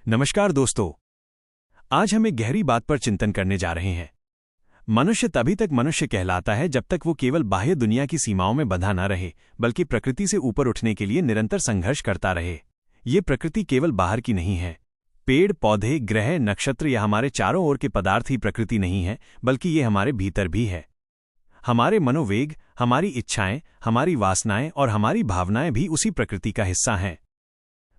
नमस्कार दोस्तों, आज हम एक गहरी बात पर चिंतन करने जा रहे हैं। मनुष्य तभी तक मनुष्य कहलाता है जब तक वो केवल बाह्य दुनिया की सीमाओं में बंधा न रहे, बल्कि प्रकृति से ऊपर उठने के लिए निरंतर संघर्ष करता रहे। ये प्रकृति केवल बाहर की नहीं है। पेड़ पौधे, ग्रह, नक्षत्र या हमारे चारों ओर के पदार्थ ही प्रकृति नहीं है, बल्कि ये हमारे भीतर भी है। हमारे मनोवेग, हमारी इच्छाएं, हमारी वासनाएं और हमारी भावनाएं भी उसी प्रकृति का हिस्सा हैं।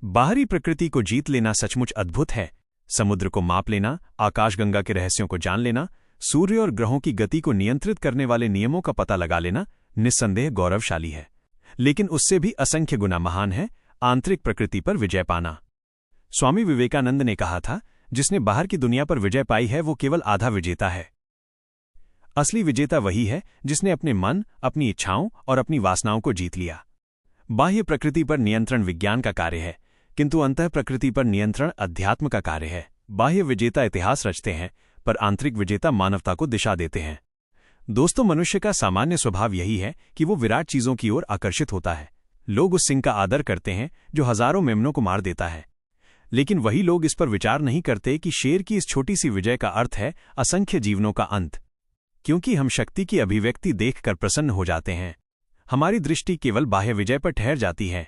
बाहरी प्रकृति को जीत लेना सचमुच अद्भुत है। समुद्र को माप लेना, आकाशगंगा के रहस्यों को जान लेना, सूर्य और ग्रहों की गति को नियंत्रित करने वाले नियमों का पता लगा लेना निस्संदेह गौरवशाली है। लेकिन उससे भी असंख्य गुना महान है आंतरिक प्रकृति पर विजय पाना। स्वामी विवेकानंद ने कहा था, जिसने बाहर की दुनिया पर विजय पाई है वो केवल आधा विजेता है। असली विजेता वही है जिसने अपने मन, अपनी इच्छाओं और अपनी वासनाओं को जीत लिया। बाह्य प्रकृति पर नियंत्रण विज्ञान का कार्य है, किंतु अंतः प्रकृति पर नियंत्रण अध्यात्म का कार्य है। बाह्य विजेता इतिहास रचते हैं, पर आंतरिक विजेता मानवता को दिशा देते हैं। दोस्तों, मनुष्य का सामान्य स्वभाव यही है कि वो विराट चीजों की ओर आकर्षित होता है। लोग उस सिंह का आदर करते हैं जो हजारों मेमनों को मार देता है, लेकिन वही लोग इस पर विचार नहीं करते कि शेर की इस छोटी सी विजय का अर्थ है असंख्य जीवनों का अंत। क्योंकि हम शक्ति की अभिव्यक्ति देखकर प्रसन्न हो जाते हैं, हमारी दृष्टि केवल बाह्य विजय पर ठहर जाती है।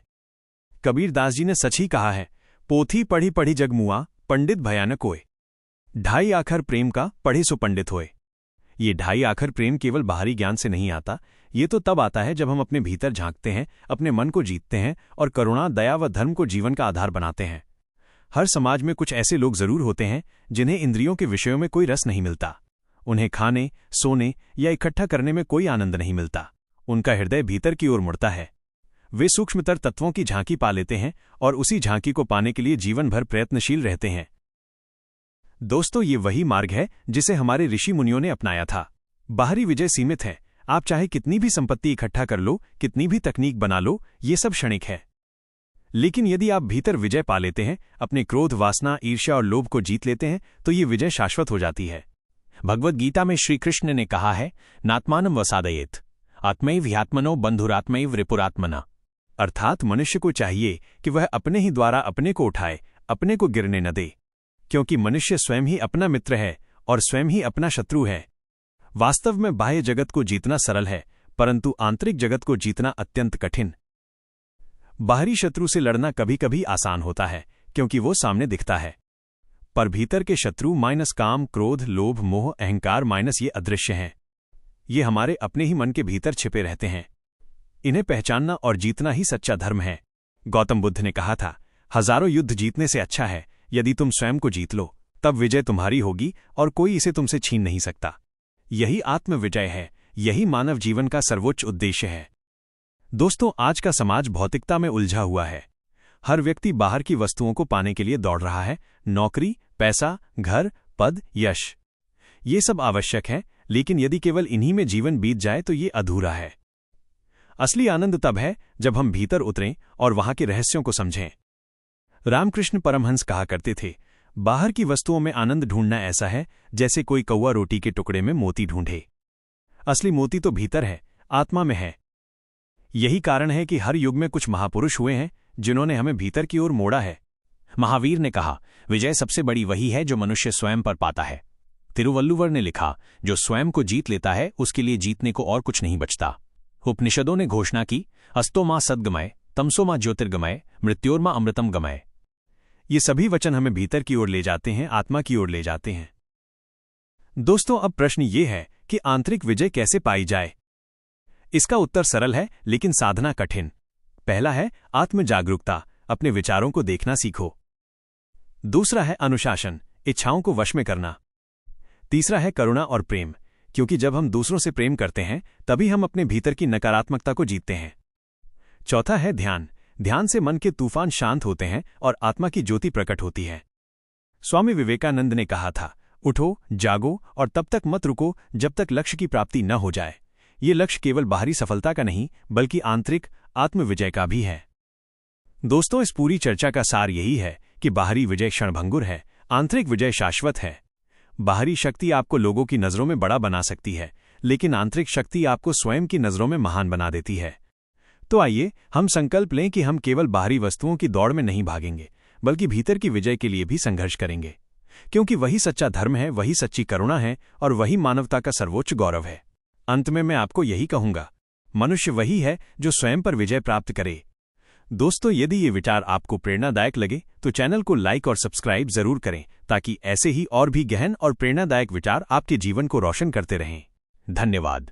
कबीर दास जी ने सच ही कहा है, पोथी पढ़ी पढ़ी जग मुआ, पंडित भयानक होए। ढाई आखर प्रेम का पढ़े सो पंडित होए। ये ढाई आखर प्रेम केवल बाहरी ज्ञान से नहीं आता, ये तो तब आता है जब हम अपने भीतर झांकते हैं, अपने मन को जीतते हैं और करुणा, दया व धर्म को जीवन का आधार बनाते हैं। हर समाज में कुछ ऐसे लोग जरूर होते हैं जिन्हें इंद्रियों के विषयों में कोई रस नहीं मिलता। उन्हें खाने, सोने या इकट्ठा करने में कोई आनंद नहीं मिलता। उनका हृदय भीतर की ओर मुड़ता है। वे सूक्ष्मतर तत्वों की झांकी पा लेते हैं और उसी झांकी को पाने के लिए जीवन भर प्रयत्नशील रहते हैं। दोस्तों, ये वही मार्ग है जिसे हमारे ऋषि मुनियों ने अपनाया था। बाहरी विजय सीमित है। आप चाहे कितनी भी संपत्ति इकट्ठा कर लो, कितनी भी तकनीक बना लो, ये सब क्षणिक है। लेकिन यदि आप भीतर विजय पा लेते हैं, अपने क्रोध, वासना, ईर्ष्या और लोभ को जीत लेते हैं, तो ये विजय शाश्वत हो जाती है। भगवद गीता में श्री कृष्ण ने कहा है, नात्मानम वसादयेत, आत्मैव ह्यात्मनो बंधुरात्मैव रिपुरात्मना। अर्थात मनुष्य को चाहिए कि वह अपने ही द्वारा अपने को उठाए, अपने को गिरने न दे, क्योंकि मनुष्य स्वयं ही अपना मित्र है और स्वयं ही अपना शत्रु है। वास्तव में बाह्य जगत को जीतना सरल है, परंतु आंतरिक जगत को जीतना अत्यंत कठिन। बाहरी शत्रु से लड़ना कभी कभी आसान होता है, क्योंकि वो सामने दिखता है, पर भीतर के शत्रु माइनस काम, क्रोध, लोभ, मोह, अहंकार माइनस ये अदृश्य हैं। ये हमारे अपने ही मन के भीतर छिपे रहते हैं। इन्हें पहचानना और जीतना ही सच्चा धर्म है। गौतम बुद्ध ने कहा था, हजारों युद्ध जीतने से अच्छा है यदि तुम स्वयं को जीत लो, तब विजय तुम्हारी होगी और कोई इसे तुमसे छीन नहीं सकता। यही आत्म विजय है, यही मानव जीवन का सर्वोच्च उद्देश्य है। दोस्तों, आज का समाज भौतिकता में उलझा हुआ है। हर व्यक्ति बाहर की वस्तुओं को पाने के लिए दौड़ रहा है। नौकरी, पैसा, घर, पद, यश, ये सब आवश्यक है, लेकिन यदि केवल इन्हीं में जीवन बीत जाए तो ये अधूरा है। असली आनंद तब है जब हम भीतर उतरें और वहां के रहस्यों को समझें। रामकृष्ण परमहंस कहा करते थे, बाहर की वस्तुओं में आनंद ढूंढना ऐसा है जैसे कोई कौवा रोटी के टुकड़े में मोती ढूंढे। असली मोती तो भीतर है, आत्मा में है। यही कारण है कि हर युग में कुछ महापुरुष हुए हैं जिन्होंने हमें भीतर की ओर मोड़ा है। महावीर ने कहा, विजय सबसे बड़ी वही है जो मनुष्य स्वयं पर पाता है। तिरुवल्लुवर ने लिखा, जो स्वयं को जीत लेता है उसके लिए जीतने को और कुछ नहीं बचता। उपनिषदों ने घोषणा की, अस्तो मां सद्गमय, तमसो मां ज्योतिर्गमय, मृत्योर्मा अमृतम गमय। ये सभी वचन हमें भीतर की ओर ले जाते हैं, आत्मा की ओर ले जाते हैं। दोस्तों, अब प्रश्न ये है कि आंतरिक विजय कैसे पाई जाए। इसका उत्तर सरल है, लेकिन साधना कठिन। पहला है आत्म जागरूकता, अपने विचारों को देखना सीखो। दूसरा है अनुशासन, इच्छाओं को वश में करना। तीसरा है करुणा और प्रेम, क्योंकि जब हम दूसरों से प्रेम करते हैं तभी हम अपने भीतर की नकारात्मकता को जीतते हैं। चौथा है ध्यान, ध्यान से मन के तूफान शांत होते हैं और आत्मा की ज्योति प्रकट होती है। स्वामी विवेकानंद ने कहा था, उठो, जागो और तब तक मत रुको जब तक लक्ष्य की प्राप्ति न हो जाए। ये लक्ष्य केवल बाहरी सफलता का नहीं, बल्कि आंतरिक आत्मविजय का भी है। दोस्तों, इस पूरी चर्चा का सार यही है कि बाहरी विजय क्षणभंगुर है, आंतरिक विजय शाश्वत है। बाहरी शक्ति आपको लोगों की नजरों में बड़ा बना सकती है, लेकिन आंतरिक शक्ति आपको स्वयं की नजरों में महान बना देती है। तो आइए हम संकल्प लें कि हम केवल बाहरी वस्तुओं की दौड़ में नहीं भागेंगे, बल्कि भीतर की विजय के लिए भी संघर्ष करेंगे, क्योंकि वही सच्चा धर्म है, वही सच्ची करुणा है और वही मानवता का सर्वोच्च गौरव है। अंत में मैं आपको यही कहूंगा, मनुष्य वही है जो स्वयं पर विजय प्राप्त करे। दोस्तों, यदि ये विचार आपको प्रेरणादायक लगे तो चैनल को लाइक और सब्सक्राइब जरूर करें, ताकि ऐसे ही और भी गहन और प्रेरणादायक विचार आपके जीवन को रोशन करते रहें। धन्यवाद।